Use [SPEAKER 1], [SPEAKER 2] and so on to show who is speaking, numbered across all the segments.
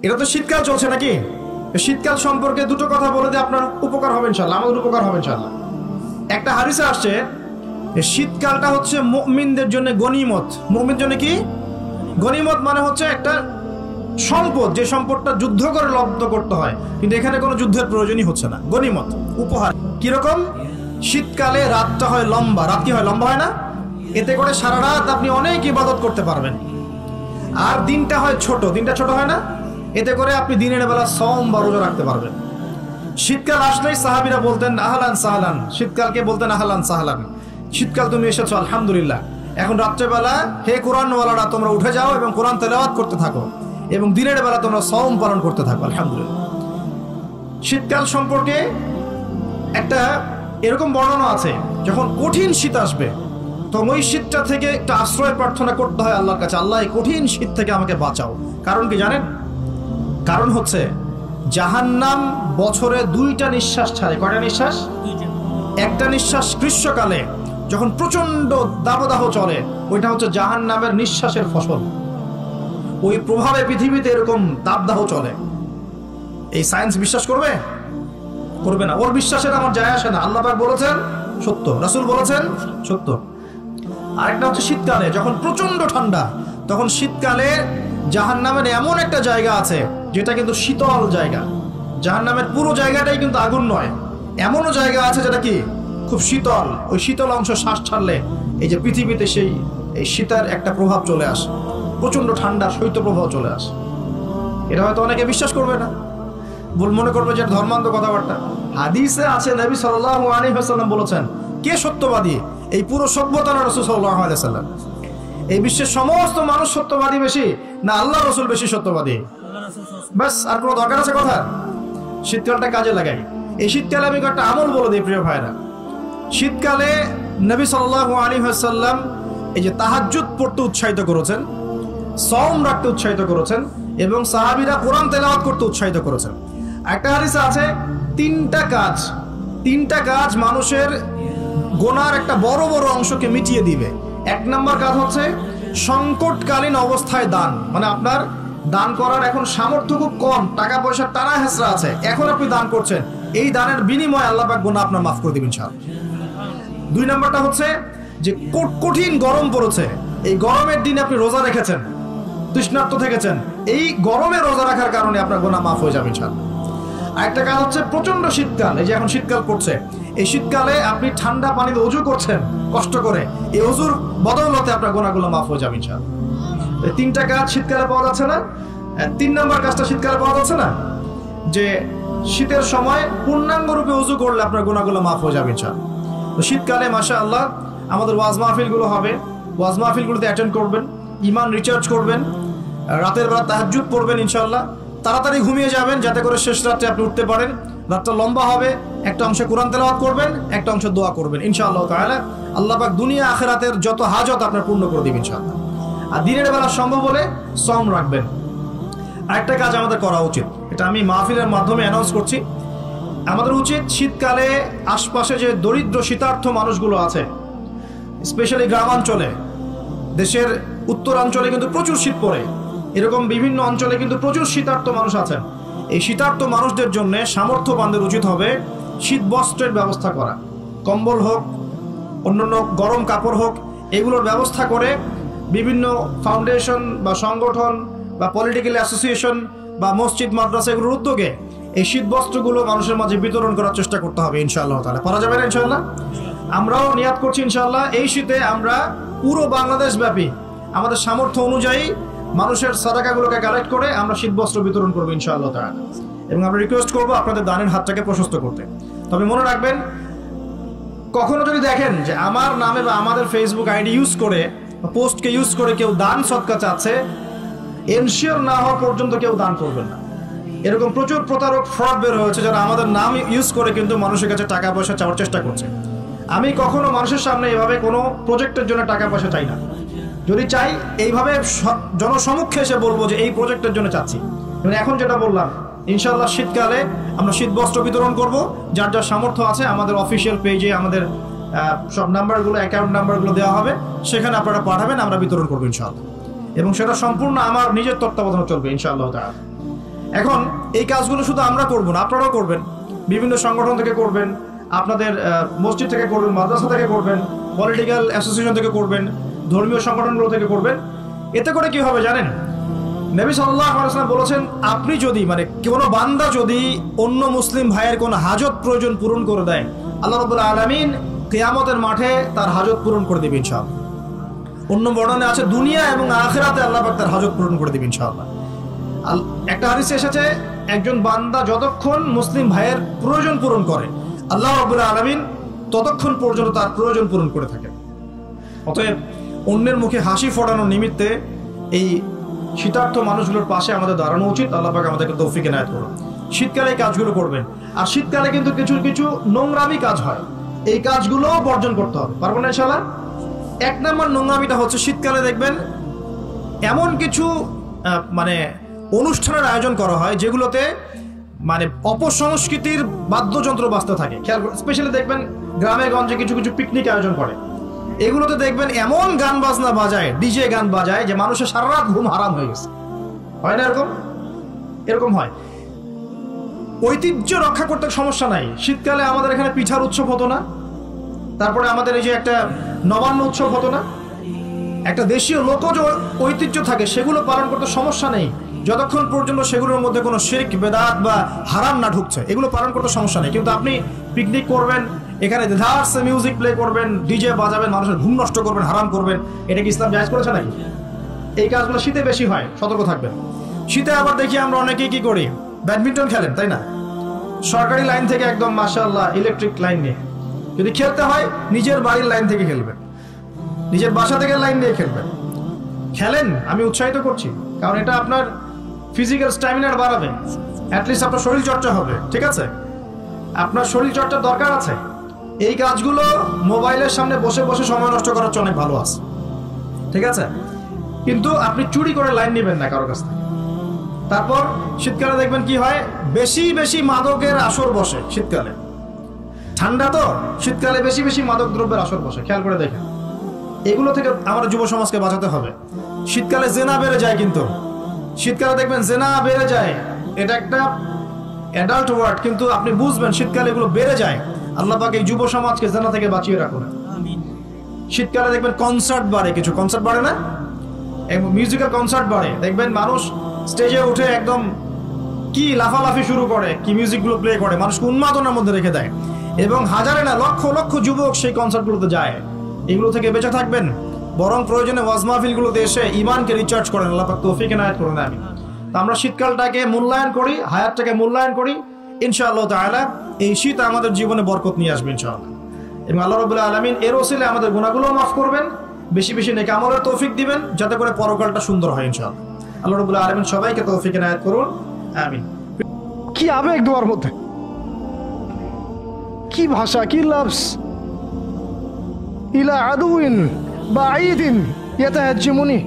[SPEAKER 1] এটা তো শীতকাল চলছে নাকি? শীতকাল সম্পর্কে দুটো কথা বলে দিয়ে আপনার উপকার হবে ইনশাআল্লাহ, আমাদের উপকার হবে ইনশাআল্লাহ। একটা হাদিসে আসছে শীতকালটা হচ্ছে মুমিনদের জন্য গনিমত। মুমিনদের জন্য কি গনিমত? মানে হচ্ছে একটা সম্পদ, যে সম্পদটা যুদ্ধ করে লব্ধ করতে হয়, কিন্তু এখানে কোনো যুদ্ধের প্রয়োজনই হচ্ছে না। গনিমত, উপহার। কিরকম? শীতকালে রাতটা হয় লম্বা। রাত কি হয়? লম্বা হয় না? এতে করে সারা রাত আপনি অনেক ইবাদত করতে পারবেন। আর দিনটা হয় ছোট। দিনটা ছোট হয় না? এতে করে আপনি দিনের বেলা সওম বা রোজা রাখতে পারবেন। শীতকাল আসলেই সাহাবীরা বলতেন আহলান সাহলান। শীতকালকে বলতেন আহলান সাহলান। শীতকাল তুমি এসেছো, আলহামদুলিল্লাহ। এখন রাত্রেবেলা হে কোরআনওয়ালারা তোমরা উঠে যাও এবং কোরআন তেলাওয়াত করতে থাকো, এবং দিনের বেলা তোমরা সওম পালন করতে থাকো, আলহামদুলিল্লাহ। শীতকাল সম্পর্কে একটা এরকম বর্ণনা আছে, যখন কঠিন শীত আসবে তখন ওই শীতটা থেকে একটা আশ্রয় প্রার্থনা করতে হয় আল্লাহর কাছে, আল্লাহ এই কঠিন শীত থেকে আমাকে বাঁচাও। কারণ কি জানেন? কারণ হচ্ছে জাহান্নাম বছরে 2টা নিঃশ্বাস ছাড়ে। কয়টা নিঃশ্বাস? একটা নিঃশ্বাস গ্রীষ্মকালে যখন প্রচন্ড দাবদাহ চলে, ওইটা হচ্ছে জাহান্নামের নিঃশ্বাসের ফসল। ওই প্রভাবে পৃথিবীতে এরকম দাবদাহ চলে। এই সায়েন্স বিশ্বাস করবে? করবে না। ওর বিশ্বাসের আমার যায় আসে না। আল্লাহ পাক বলেছেন সত্য, রাসূল বলেছেন সত্য। আরেকটা হচ্ছে শীতকালে যখন প্রচন্ড ঠান্ডা, তখন শীতকালে জাহান্নামের এমন একটা জায়গা আছে যেটা কিন্তু শীতল জায়গা। জাহান্নামের পুরো জায়গাটাই কিন্তু আগুন নয়, এমনও জায়গা আছে যেটা কি খুব শীতল। ওই শীতল অংশ শ্বাস ছাড়লে এই যে পৃথিবীতে এই শীতের একটা প্রভাব চলে আসে, প্রচন্ড ঠান্ডা শৈত্য প্রভাব চলে আসে। এটা হয়তো অনেকে বিশ্বাস করবে না, মনে করবে যে ধর্মান্ধ কথাবার্তা। হাদিসে আছে নবী সাল্লাল্লাহু আলাইহি ওয়াসাল্লাম বলেছেন, কে সত্যবাদী? এই পুরো সভ্যতা না রাসূল সাল্লাল্লাহু আলাইহি ওয়াসাল্লাম? এই বিশ্বের সমস্ত মানুষ সত্যবাদী বেশি না আল্লাহ রাসূল বেশি সত্যবাদী? বাস, আর কোনো দরকার আছে কথা? শীতকালটা কাজে লাগাই। এই শীতকালে আমি একটা আমল বলে দিই প্রিয় ভাইরা। শীতকালে নবী সাল্লাল্লাহু আলাইহি ওয়াসাল্লাম এই যে তাহাজ্জুদ পড়তে উৎসাহিত করেছেন, সওম রাখতে উৎসাহিত করেছেন, এবং সাহাবীরা কোরআন তেলাওয়াত করতে উৎসাহিত করেছেন। একটা হাদিসে আছে তিনটা কাজ মানুষের গুনার একটা বড় বড় অংশকে মিটিয়ে দিবে। 1 নম্বর কাজ হচ্ছে সংকটকালীন অবস্থায় দান। মানে আপনার দান করার এখন সামর্থ্য খুব কম, টাকা পয়সার টানা হেঁচড়া আছে, এখন আপনি দান করছেন, এই দানের বিনিময়ে আল্লাহ পাক গুনাহ আপনার মাফ করে দিবেন ইনশাআল্লাহ। 2 নম্বরটা হচ্ছে যে কঠিন গরম পড়েছে, এই গরমের দিনে আপনি রোজা রেখেছেন, তৃষ্ণার্ত থেকেছেন, এই গরমে রোজা রাখার কারণে আপনার গুনাহ মাফ হয়ে যাবে ইনশাআল্লাহ। আরেকটা কাজ হচ্ছে প্রচন্ড শীতকাল, এই যে এখন শীতকাল পড়ছে, এই শীতকালে আপনি ঠান্ডা পানিতে ওযু করছেন কষ্ট করে, এই ওযুর বদৌলতে আপনার গুনাহগুলো মাফ হয়ে যাবে ইনশাআল্লাহ। এই 3টা কাজ শীতকালে পাওয়া যাচ্ছে না? 3 নম্বর কাজটা শীতকালে পাওয়া যাচ্ছে না, যে শীতের সময় পূর্ণাঙ্গ রূপে ওযু করলে আপনার গুনাহগুলো মাফ হয়ে যাবে ইনশাআল্লাহ। তো শীতকালে মাশাআল্লাহ আমাদের ওয়াজ মাহফিলগুলো হবে, ওয়াজ মাহফিলগুলোতে অ্যাটেন্ড করবেন, ঈমান রিচার্জ করবেন, রাতের বেলা তাহাজ্জুদ পড়বেন ইনশাআল্লাহ। তাড়াতাড়ি ঘুমিয়ে যাবেন যাতে করে শেষ রাতে আপনি উঠতে পারেন। রাতটা লম্বা হবে, একটা অংশে কোরআন তেলাওয়াত করবেন, একটা অংশে দোয়া করবেন ইনশাআল্লাহ তাআলা। আল্লাহ পাক দুনিয়া আখিরাতের যত হাজত আপনার পূর্ণ করে দিবেন ইনশাআল্লাহ। আর দিনের বেলা সম্ভব হলে সওম রাখবেন। আরেকটা কাজ আমাদের করা উচিত, এটা আমি মাহফিলের মাধ্যমে অ্যানাউন্স করছি, আমাদের উচিত শীতকালে আশপাশে যে দরিদ্র শীতার্থ মানুষগুলো আছে, স্পেশালি গ্রামাঞ্চলে, দেশের উত্তরাঞ্চলে কিন্তু প্রচুর শীত পড়ে, এরকম বিভিন্ন অঞ্চলে কিন্তু প্রচুর শীতার্থ মানুষ আছেন। এই শীতার্থ মানুষদের জন্য সামর্থ্যবানদের উচিত হবে শীত বস্ত্রের ব্যবস্থা করা, কম্বল হোক, অন্যান্য গরম কাপড় হোক, এগুলোর ব্যবস্থা করে বিভিন্ন ফাউন্ডেশন বা সংগঠন বা পলিটিক্যাল অ্যাসোসিয়েশন বা মসজিদ মাদ্রাসা এগুলোর উদ্যোগে এই শীত বস্ত্রগুলো মানুষের মাঝে বিতরণ করার চেষ্টা করতে হবে ইনশাআল্লাহ তাআলা। পারা যাবে না ইনশাআল্লাহ? আমরাও নিয়াত করছি ইনশাআল্লাহ এই শীতে আমরা পুরো বাংলাদেশ ব্যাপী আমাদের সামর্থ্য অনুযায়ী মানুষের সাদাকাগুলোকে কালেক্ট করে আমরা শীতবস্ত্র বিতরণ করবো ইনশাআল্লাহ তাআলা। এবং আমরা রিকোয়েস্ট করবো আপনাদের দানের হাতটাকে প্রশস্ত করতে। তবে মনে রাখবেন, কখনো যদি দেখেন যে আমার নামে বা আমাদের ফেসবুক আইডি ইউজ করে, পোস্টকে ইউজ করে কেউ দান সদকা চাচ্ছে, এনশিওর না হওয়া পর্যন্ত কেউ দান করবেন না। এরকম প্রচুর প্রতারক ফ্রড বের হয়েছে যারা আমাদের নাম ইউজ করে কিন্তু মানুষের কাছে টাকা পয়সা চাওয়ার চেষ্টা করছে। আমি কখনো মানুষের সামনে এভাবে কোনো প্রজেক্টের জন্য টাকা পয়সা চাই না। যদি চাই এইভাবে জনসমক্ষে এসে বলবো যে এই প্রজেক্টের জন্য চাচ্ছি। এখন যেটা বললাম, ইনশাআল্লাহ শীতকালে আমরা শীত বস্ত্র বিতরণ করব, যার যার সামর্থ্য আছে আমাদের অফিসিয়াল পেজে আমাদের সব নাম্বারগুলো, অ্যাকাউন্ট নাম্বারগুলো দেওয়া হবে, সেখানে আপনারা পাঠাবেন, আমরা বিতরণ করবো ইনশাআল্লাহ। এবং সেটা সম্পূর্ণ আমার নিজের তত্ত্বাবধানে চলবে ইনশাআল্লাহ তাআলা। এখন এই কাজগুলো শুধু আমরা করব না, আপনারাও করবেন। বিভিন্ন সংগঠন থেকে করবেন, আপনাদের মসজিদ থেকে করবেন, মাদ্রাসা থেকে করবেন, পলিটিক্যাল অ্যাসোসিয়েশন থেকে করবেন, ধর্মীয় সংগঠনগুলো থেকে করবেন। এতে করে কি হবে জানেন, নবী সাল্লাল্লাহু আলাইহি ওয়াসাল্লাম বলেছেন, আপনি যদি মানে কোনো বান্দা যদি অন্য মুসলিম ভাইয়ের কোনো হাজত প্রয়োজন পূরণ করে দেয়, আল্লাহ রাব্বুল আলামিন কিয়ামতের মাঠে তার হাজত পূরণ করে দেবেন ইনশাআল্লাহ। অন্য বর্ণনায় আছে দুনিয়া এবং আখিরাতে আল্লাহ পাক তার হাজত পূরণ করে দেবেন ইনশাআল্লাহ। একটা হাদিসে এসেছে, একজন বান্দা যতক্ষণ মুসলিম ভাইয়ের প্রয়োজন পূরণ করে, আল্লাহ রাব্বুল আলামিন ততক্ষণ পর্যন্ত তার প্রয়োজন পূরণ করে থাকেন। অতএব অন্যের মুখে হাসি ফোটানোর নিমিত্তে এই শীতার্থ মানুষগুলোর পাশে আমাদের দাঁড়ানো উচিত। আল্লাহ পাক আমাদেরকে তৌফিক এনায়েত করুন। শীতকালে এই কাজগুলো করবেন। আর শীতকালে কিন্তু কিছু কিছু নোংরামি কাজ হয়, এই কাজগুলো বর্জন করতে হবে, পারবো না ইনশাআল্লাহ। 1 নম্বর নোংরামিটা হচ্ছে, শীতকালে দেখবেন এমন কিছু মানে অনুষ্ঠানের আয়োজন করা হয় যেগুলোতে মানে অপসংস্কৃতির বাদ্যযন্ত্র বাজতে থাকে। খেয়াল স্পেশালি দেখবেন গ্রামে গঞ্জে কিছু কিছু পিকনিক আয়োজন করে, এগুলোতে দেখবেন এমন গান বাজনা বাজায়, ডিজে গান বাজায় যে মানুষের সারা রাত ঘুম হারাম হয়ে গেছে। হয় না এরকম? এরকম হয়। ঐতিহ্য রক্ষা করতে সমস্যা নাই। শীতকালে আমাদের এখানে পিঠার উৎসব হতো না, তারপরে আমাদের এই যে একটা নবান্ন উৎসব হতো না, একটা দেশীয় লোকজ ঐতিহ্য থাকে, সেগুলো পালন করতে সমস্যা নেই, যতক্ষণ পর্যন্ত সেগুলোর মধ্যে কোনো শিরক বেদাত বা হারাম না ঢুকছে, এগুলো পালন করতে সমস্যা নেই। কিন্তু আপনি পিকনিক করবেন, এখানে ধারসে মিউজিক প্লে করবেন, ডিজে বাজাবেন, মানুষের ঘুম নষ্ট করবেন, হারাম করবেন, এটা কি ইসলাম জায়েজ করেছে নাকি? এই কাজগুলো শীতে বেশি হয়, সতর্ক থাকবেন। শীতে আবার দেখি আমরা অনেকেই কি করি, ব্যাডমিন্টন খেলেন, তাই না? সরকারি লাইন থেকে একদম মাশাআল্লাহ ইলেকট্রিক লাইন নিয়ে, যদি খেলতে হয় নিজের বাড়ির লাইন থেকে খেলবেন, নিজের বাসা থেকে লাইন নিয়ে খেলবেন। খেলেন, আমি উৎসাহিত করছি, কারণ এটা আপনার ফিজিক্যাল স্ট্যামিনার বাড়াবে, অ্যাটলিস্ট আপনার শরীর চর্চা হবে, ঠিক আছে? আপনার শরীর চর্চার দরকার আছে। এই কাজগুলো মোবাইলের সামনে বসে বসে সময় নষ্ট করার চেয়ে অনেক ভালো আছে, ঠিক আছে? কিন্তু আপনি চুরি করে লাইন নেবেন না কারোর কাছ থেকে। তারপর শীতকালে দেখবেন কি হয়, বেশি বেশি মাদকের আসর বসে শীতকালে। ঠান্ডা তো, শীতকালে বেশি বেশি মাদক দ্রব্যের আসর বসে, খেয়াল করে দেখেন। এগুলো থেকে আমাদের যুব সমাজকে বাঁচাতে হবে। শীতকালে জেনা বেড়ে যায়, কিন্তু শীতকালে দেখবেন জেনা বেড়ে যায়, এটা একটা অ্যাডাল্ট ওয়ার্ড, কিন্তু আপনি বুঝবেন শীতকালে এগুলো বেড়ে যায়। আল্লাহ পাক এই যুব সমাজকে জেনা থেকে বাঁচিয়ে রাখুন। শীতকালে দেখবেন কনসার্ট বাড়ে, কিছু কনসার্ট বাড়ে না, মিউজিক্যাল কনসার্ট বাড়ে, দেখবেন মানুষ স্টেজে উঠে একদম কি লাফালাফি শুরু করে, কি মিউজিকগুলো প্লে করে, মানুষকে উন্মাদনার মধ্যে রেখে দেয়, এবং হাজারে না লক্ষ লক্ষ যুবক সেই কনসার্টগুলোতে যায়। এগুলো থেকে বেঁচে থাকবেন, বরং প্রয়োজনে ওয়াজ মাহফিলগুলোতে এসে ইমানকে রিচার্জ করেন। আল্লাহ পাক তৌফিক এনায়েত করুন। আমি তো আমরা শীতকালটাকে মূল্যায়ন করি, হায়াতটাকে মূল্যায়ন করি, ইনশাআল্লাহ তাআলা এই শীত আমাদের জীবনে বরকত নিয়ে আসবে ইনশাআল্লাহ। এবং আল্লাহ রাব্বুল আলামিন এর ওসিলায় আমাদের গুনাহগুলো মাফ করবেন, বেশি বেশি নেক আমলের তৌফিক দিবেন, যাতে করে পরকালটা সুন্দর হয় ইনশাআল্লাহ। আল্লাহ রাব্বুল আলামিন সবাইকে তৌফিক এনায়েত করুন, আমিন।
[SPEAKER 2] কি আবেগ দোয়ার মধ্যে, কি ভাষা, কি লফজ! ইলা আদুইন বাঈদিন ইয়াতাহাজ্জুমুনি,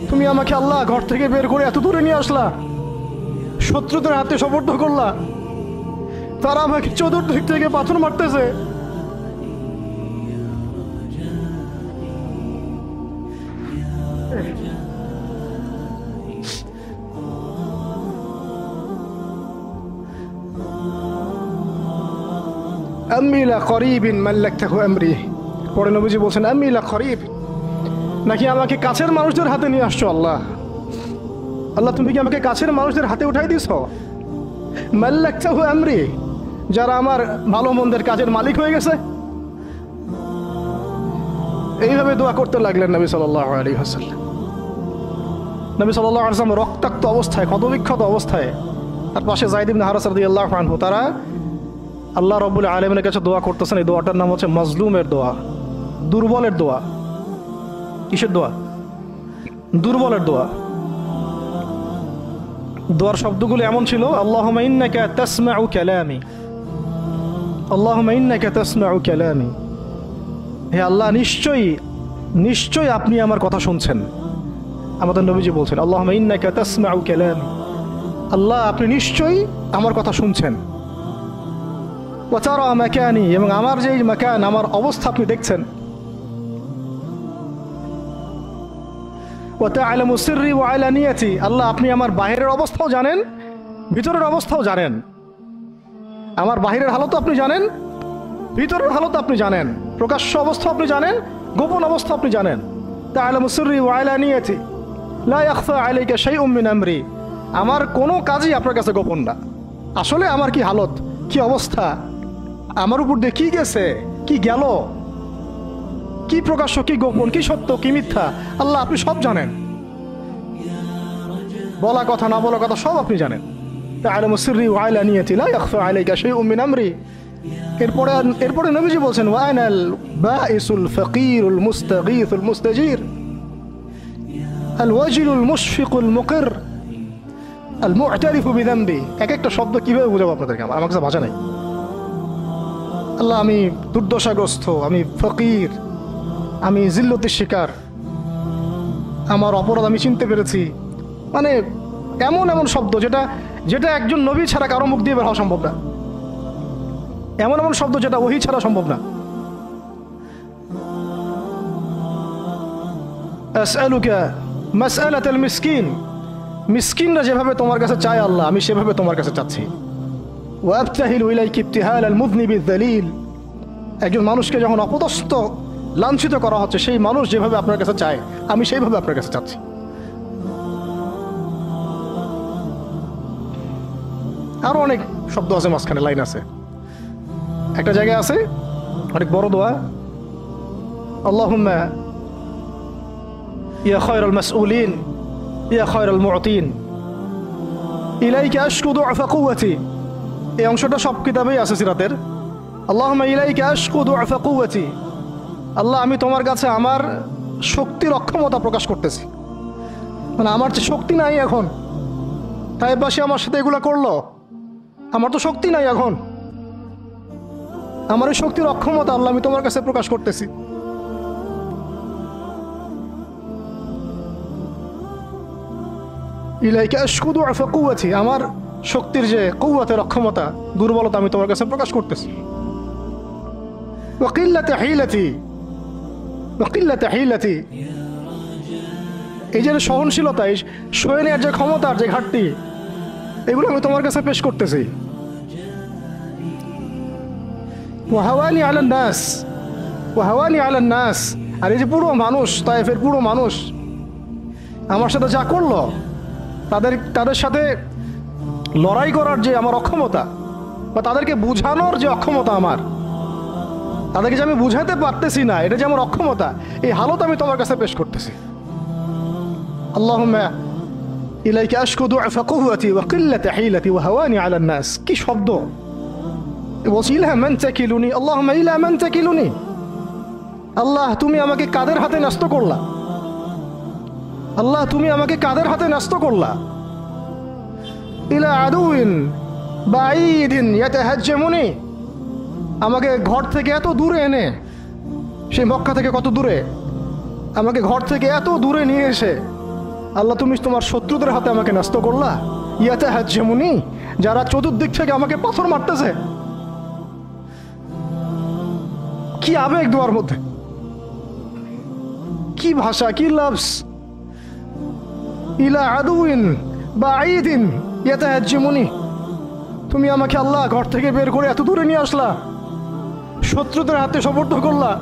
[SPEAKER 2] তুমি আমাকে আল্লাহ ঘর থেকে বের করে এত দূরে নিয়ে আসলা, শত্রুদের হাতে সোপর্দ করলা, তারা আমাকে চতুর্দিক থেকে পাথর মারতেছে। আম্মি লা করিবিন মাল্লাকতাহু আমরি, পরে নবীজি বলছেন আম্মি লা করিব, নাকি আমাকে কাছের মানুষদের হাতে নিয়ে আসছো আল্লাহ? আল্লাহ তুমি কি আমাকে কাছের মানুষদের হাতে উঠাই দিছ? মাল্লাকতাহু আমরি, যারা আমার ভালো মন্দের কাজের মালিক হয়ে গেছে। এইভাবে দোয়া করতে লাগলেন নবী সাল্লাল্লাহু আলাইহি ওয়াসাল্লাম। নবী সাল্লাল্লাহু আলাইহি ওয়াসাল্লাম রক্তাক্ত অবস্থায়, ক্ষতবিক্ষত অবস্থায়, তার পাশে যায়েদ ইবনে হারেসা রাদিয়াল্লাহু আনহু, তারা আল্লাহ রাব্বুল আলামিনের কাছে দোয়া করতেছেন। এই দোয়াটার নাম হচ্ছে মাজলুমের দোয়া, দুর্বলের দোয়া। কিসের দোয়া? দুর্বলের দোয়া। দোয়ার শব্দগুলো এমন ছিল, আল্লাহুম্মা ইন্নাকা তাসমাউ কালামি, আল্লাহুম্মা ইন্নাকা তাসমাউ কালামি, হে আল্লাহ নিশ্চয়ই নিশ্চয়ই আপনি আমার কথা শুনছেন। আমাদের নবীজি বলছেন আল্লাহুম্মা ইন্নাকা তাসমাউ কালামি, আল্লাহ আপনি নিশ্চয়ই আমার কথা শুনছেন। ওয়া তারা মাকানি, এবং আমার যে মাকান, আমার অবস্থা আপনি দেখছেন। ওয়া তা'লামু সিররি ওয়া আলানিয়াতি, আল্লাহ আপনি আমার বাহিরের অবস্থাও জানেন ভিতরের অবস্থাও জানেন। আমার বাহিরের হালতও আপনি জানেন, ভিতরের হালত আপনি জানেন, প্রকাশ্য অবস্থা আপনি জানেন, গোপন অবস্থা আপনি জানেন। তা'লামু সিররি ওয়া আলানিয়াতি লা ইয়াখফা আলাইকা শাইউম মিন আমরি। আমার কোনো কাজই আপনার কাছে গোপন না। আসলে আমার কি হালত, কি অবস্থা, আমার উপর দিয়ে কি গেছে, কি গেল, কি প্রকাশ্য, কি গোপন, কি সত্য, কি মিথ্যা, আল্লাহ আপনি সব জানেন। বলা কথা না বলা কথা সব আপনি জানেন। তা'লামু সিররি ওয়া আলানিয়াতি লা ইয়াখফা আলাইকা শাইউম মিন আমরি। এরপরে নবীজি বলছেন ওয়া আনাল বাইসুল ফাকিরুল মুস্তাগীথুল মুস্তাজির আল ওয়াজিলুল মুশফিকুল মুকির আল মু'তারিফু বিযামবি। এক একটা শব্দ কিভাবে বুঝাবো আপনাদেরকে, আমার কাছে ভাষা নাই। আল্লাহ আমি দুর্দশাগ্রস্ত, আমি ফকির, আমি জিল্লতির শিকার, আমার অপরাধ আমি চিনতে পেরেছি। মানে এমন এমন শব্দ যেটা যেটা একজন নবী ছাড়া কারো মুখ দিয়ে বের হওয়া সম্ভব না। এমন এমন শব্দ যেটা ওহী ছাড়া সম্ভব না। আসআলুকা মাসআলাতাল মিসকিন, মিসকিনরা যেভাবে তোমার কাছে চায় আল্লাহ আমি সেভাবে তোমার কাছে চাচ্ছি। ওয়া আবতাহিলু ইলাইকা ইবতিহালাল মুযনিবিয যালিল, একজন মানুষকে যখন অপদস্থ লাঞ্ছিত করা হচ্ছে সেই মানুষ যেভাবে আপনার কাছে চায় আমি সেইভাবে আপনার কাছে চাচ্ছি। আরো অনেক শব্দ আছে, মাঝখানে লাইন আছে। একটা জায়গায় আছে অনেক বড় দোয়া, আল্লাহুম্মা ইয়া খায়রাল মাসউলিন ইয়া খায়রাল মু'তিন ইলাইকা আশকু দু'ফা কুওয়াতি। এই অংশটা সব কিতাবেই আছে সিরাতের। আল্লাহুম্মা ইলাইকা আশকু দু'ফা কুওয়াতি, আল্লাহ আমি তোমার কাছে আমার শক্তির অক্ষমতা প্রকাশ করতেছি। মানে আমার যে শক্তি নাই এখন, তাইবাসী আমার সাথে এগুলো করলো, আমার তো শক্তি নাই এখন, আমার এই শক্তির অক্ষমতা আল্লাহ আমি তোমার কাছে প্রকাশ করতেছি। ইলাইকা আশকু দু'ফা কুওয়াতি, আমার শক্তির যে কুওয়াতের অক্ষমতা, দুর্বলতা আমি তোমার কাছে প্রকাশ করতেছি। ওয়া কিল্লাতা হিলাতি ওয়া কিল্লাতা হিলাতি, এই যে সহনশীলতা, এই সয়ে নেওয়ার যে ক্ষমতার যে ঘাটতি, এগুলো আমি তোমার কাছে পেশ করতেছি। ওয়াহাওয়ানি আলান নাস ওয়াহাওয়ানি আলান নাস, আর এই যে পুরো মানুষ, তায়েফের পুরো মানুষ আমার সাথে যা করলো, তাদের সাথে লড়াই করার যে আমার অক্ষমতা বা তাদেরকে বুঝানোর যে অক্ষমতা আমার, তাদেরকে যে আমি বুঝাতে পারতেছি না, এটা যে আমার অক্ষমতা, এই হালত আমি তোমার কাছে পেশ করতেছি। আল্লাহুম্মা ইলাইকা আশকু দু'ফা কুওয়াতি ওয়া কিল্লাতা হিলাতি ওয়া হাওয়ানি আলান নাস। কি শব্দ! বলছি ইলা মান তাকিলুনি, আল্লাহুম্মা ইলা মান তাকিলুনি, আল্লাহ তুমি আমাকে কাদের হাতে ন্যস্ত করলা, আল্লাহ তুমি আমাকে কাদের হাতে ন্যস্ত করলা। ইলা আদুইন বাঈদিন ইয়াতাহাজ্জামুনি, আমাকে ঘর থেকে এত দূরে এনে, সেই মক্কা থেকে কত দূরে, আমাকে ঘর থেকে এত দূরে নিয়ে এসে আল্লাহ তুমি তোমার শত্রুদের হাতে আমাকে ন্যস্ত করলা। ইয়াতাহাজ্জামুনি, যারা চতুর্দিক থেকে আমাকে পাথর মারতেছে। কি আবেগ দোয়ার মধ্যে, কি ভাষা, কি লফজ! ইলা আদুইন বাঈদিন ইয়াতাহাজ্জামুনি, তুমি আমাকে আল্লাহ ঘর থেকে বের করে এত দূরে নিয়ে আসলা, শত্রুদের হাতে সোপর্দ করলা,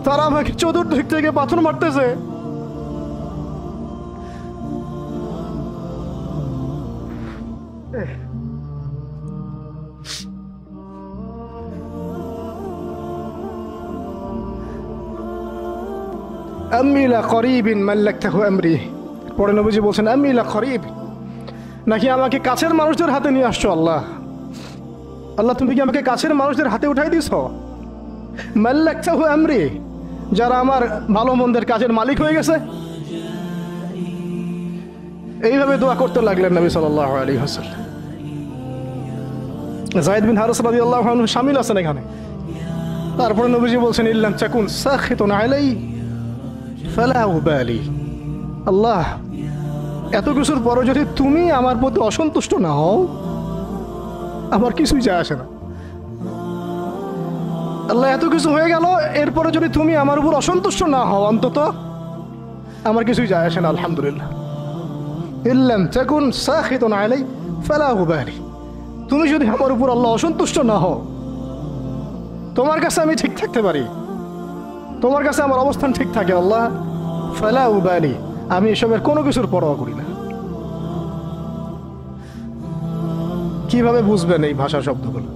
[SPEAKER 2] তারা আমাকে চতুর্দিক থেকে পাথর মারতেছে। আম্মি লা করিবিন মাল্লাকতাহু আমরি, পরে নবীজি বলছেন আম্মি লা করিব, নাকি আমাকে কাছের মানুষদের হাতে নিয়ে আসছো আল্লাহ, আল্লাহ তুমি কি আমাকে কাছের মানুষদের হাতে উঠাই দিছো। মাল্লাকতাহু আমরি, যারা আমার ভালো মন্দের কাজের মালিক হয়ে গেছে। এইভাবে দোয়া করতে লাগলেন নবী সাল্লাল্লাহু আলাইহি ওয়াসাল্লাম। যায়েদ বিন হারিস রাদিয়াল্লাহু আনহু শামিল আছেন এখানে। তারপরে নবীজি বলছেন ইল্লাম তাকুন সাখিতুন আলাই ফালা উবালি, আল্লাহ এত কিছুর পরে যদি তুমি আমার প্রতি অসন্তুষ্ট না হও আমার কিছুই যায় আসে না। আল্লাহ এত কিছু হয়ে গেল, এরপরে যদি তুমি আমার উপর অসন্তুষ্ট না হও অন্তত আমার কিছুই যায় আসে না। আলহামদুলিল্লাহ। ইল্লাম তাকুন সাখিতুন আলাই ফালা উবালি, তুমি যদি আমার উপর আল্লাহ অসন্তুষ্ট না হও, তোমার কাছে আমি ঠিক থাকতে পারি, তোমার কাছে আমার অবস্থান ঠিক থাকে আল্লাহ, ফালা উবালি, আমি এসবের কোনো কিছুর পরোয়া করি না। কিভাবে বুঝবেন এই ভাষা শব্দগুলো?